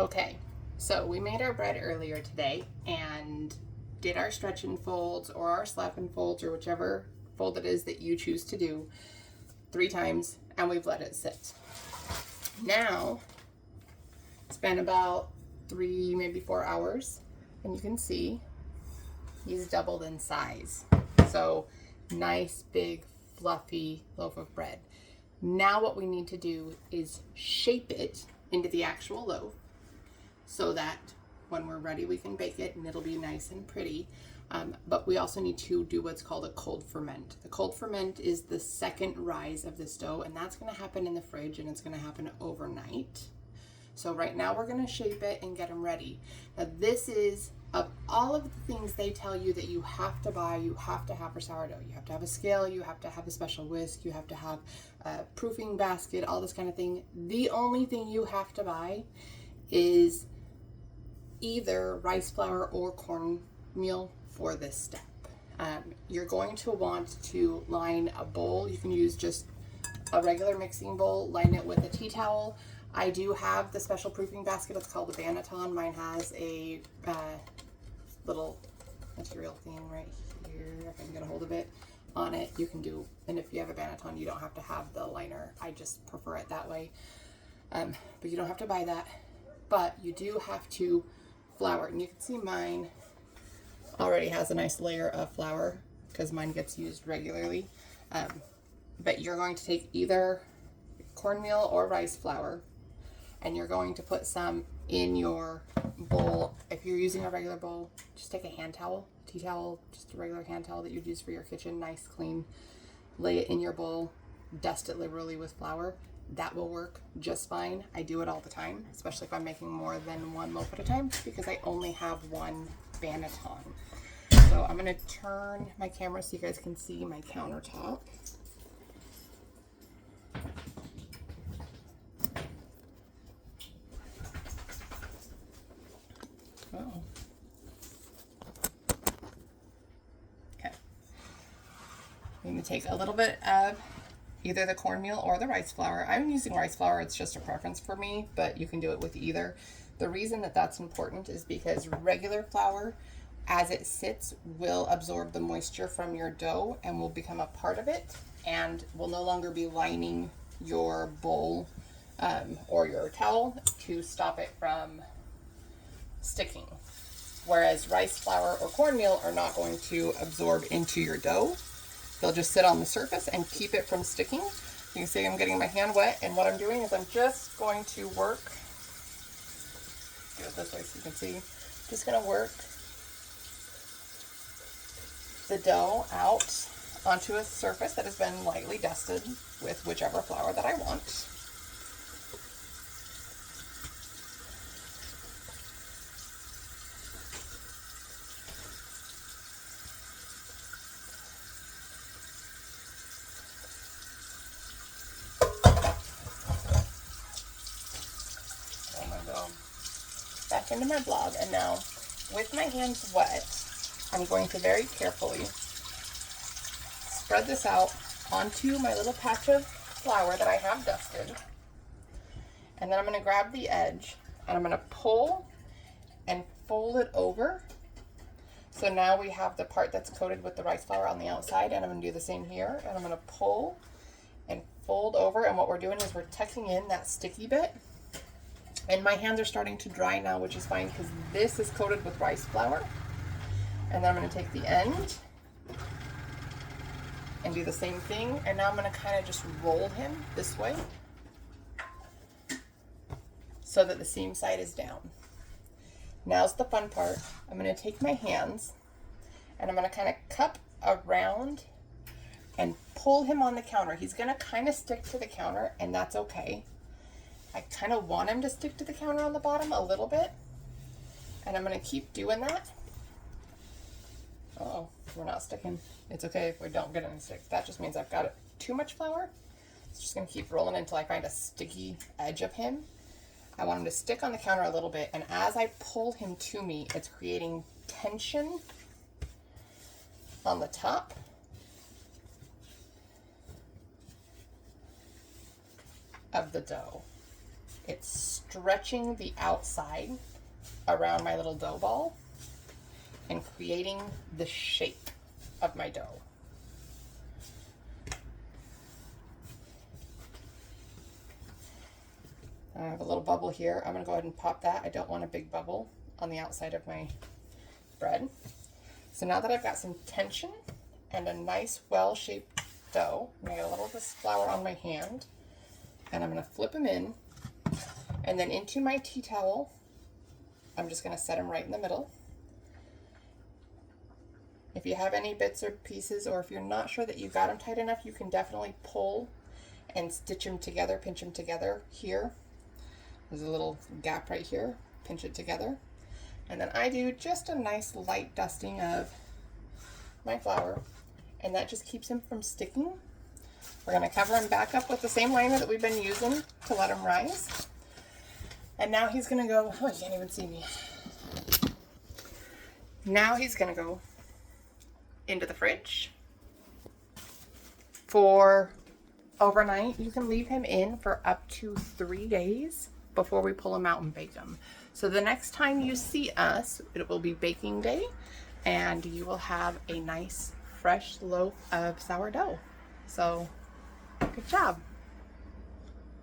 Okay, so we made our bread earlier today and did our stretch and folds or our slap and folds or whichever fold it is that you choose to do 3 times, and we've let it sit. Now, it's been about 3, maybe 4 hours, and you can see he's doubled in size. So nice, big, fluffy loaf of bread. Now what we need to do is shape it into the actual loaf so that when we're ready we can bake it and it'll be nice and pretty. But we also need to do what's called a cold ferment. The cold ferment is the second rise of this dough, and that's going to happen in the fridge, and it's going to happen overnight. So right now we're going to shape it and get them ready. Now this is, of all of the things they tell you that you have to buy, you have to have for sourdough. You have to have a scale, you have to have a special whisk, you have to have a proofing basket, all this kind of thing. The only thing you have to buy is either rice flour or cornmeal for this step. You're going to want to line a bowl. You can use just a regular mixing bowl, line it with a tea towel. I do have the special proofing basket. It's called the Banneton. Mine has a little material thing right here, if I can get a hold of it, on it. You can do, and if you have a Banneton, you don't have to have the liner. I just prefer it that way. But you don't have to buy that. But you do have to flour it. And you can see mine already has a nice layer of flour because mine gets used regularly. But you're going to take either cornmeal or rice flour, and you're going to put some in your bowl. If you're using a regular bowl, just take a hand towel, tea towel, just a regular hand towel that you'd use for your kitchen, nice, clean. Lay it in your bowl, dust it liberally with flour. That will work just fine. I do it all the time, especially if I'm making more than one loaf at a time, because I only have one Banneton. So I'm gonna turn my camera so you guys can see my countertop. Oh. Okay. I'm going to take a little bit of either the cornmeal or the rice flour. I'm using rice flour. It's just a preference for me, but you can do it with either. The reason that that's important is because regular flour, as it sits, will absorb the moisture from your dough and will become a part of it and will no longer be lining your bowl or your towel to stop it from sticking. Whereas rice flour or cornmeal are not going to absorb into your dough. They'll just sit on the surface and keep it from sticking. You can see I'm getting my hand wet, and what I'm doing is I'm just going to work, do it this way so you can see, just going to work the dough out onto a surface that has been lightly dusted with whichever flour that I want. Back into my blog, and now with my hands wet, I'm going to very carefully spread this out onto my little patch of flour that I have dusted, and then I'm going to grab the edge and I'm going to pull and fold it over. So now we have the part that's coated with the rice flour on the outside, and I'm going to do the same here, and I'm going to pull and fold over, and what we're doing is we're tucking in that sticky bit. And my hands are starting to dry now, which is fine because this is coated with rice flour. And then I'm going to take the end and do the same thing. And now I'm going to kind of just roll him this way so that the seam side is down. Now's the fun part. I'm going to take my hands and I'm going to kind of cup around and pull him on the counter. He's going to kind of stick to the counter, and that's okay. I kind of want him to stick to the counter on the bottom a little bit, and I'm going to keep doing that. Oh, we're not sticking. It's okay if we don't get any stick. That just means I've got too much flour. It's just going to keep rolling until I find a sticky edge of him. I want him to stick on the counter a little bit, and as I pull him to me, it's creating tension on the top. Of the dough. It's stretching the outside around my little dough ball and creating the shape of my dough. I have a little bubble here. I'm going to go ahead and pop that. I don't want a big bubble on the outside of my bread. So now that I've got some tension and a nice well-shaped dough, I'm going to get a little of this flour on my hand, and I'm going to flip them in, and then into my tea towel, I'm just going to set them right in the middle. If you have any bits or pieces, or if you're not sure that you got them tight enough, you can definitely pull and stitch them together, pinch them together here. There's a little gap right here, pinch it together. And then I do just a nice light dusting of my flour, and that just keeps him from sticking. We're going to cover him back up with the same liner that we've been using to let him rise. And now he's going to go, oh, you can't even see me. Now he's going to go into the fridge for overnight. You can leave him in for up to 3 days before we pull him out and bake him. So the next time you see us, it will be baking day, and you will have a nice fresh loaf of sourdough. So good job.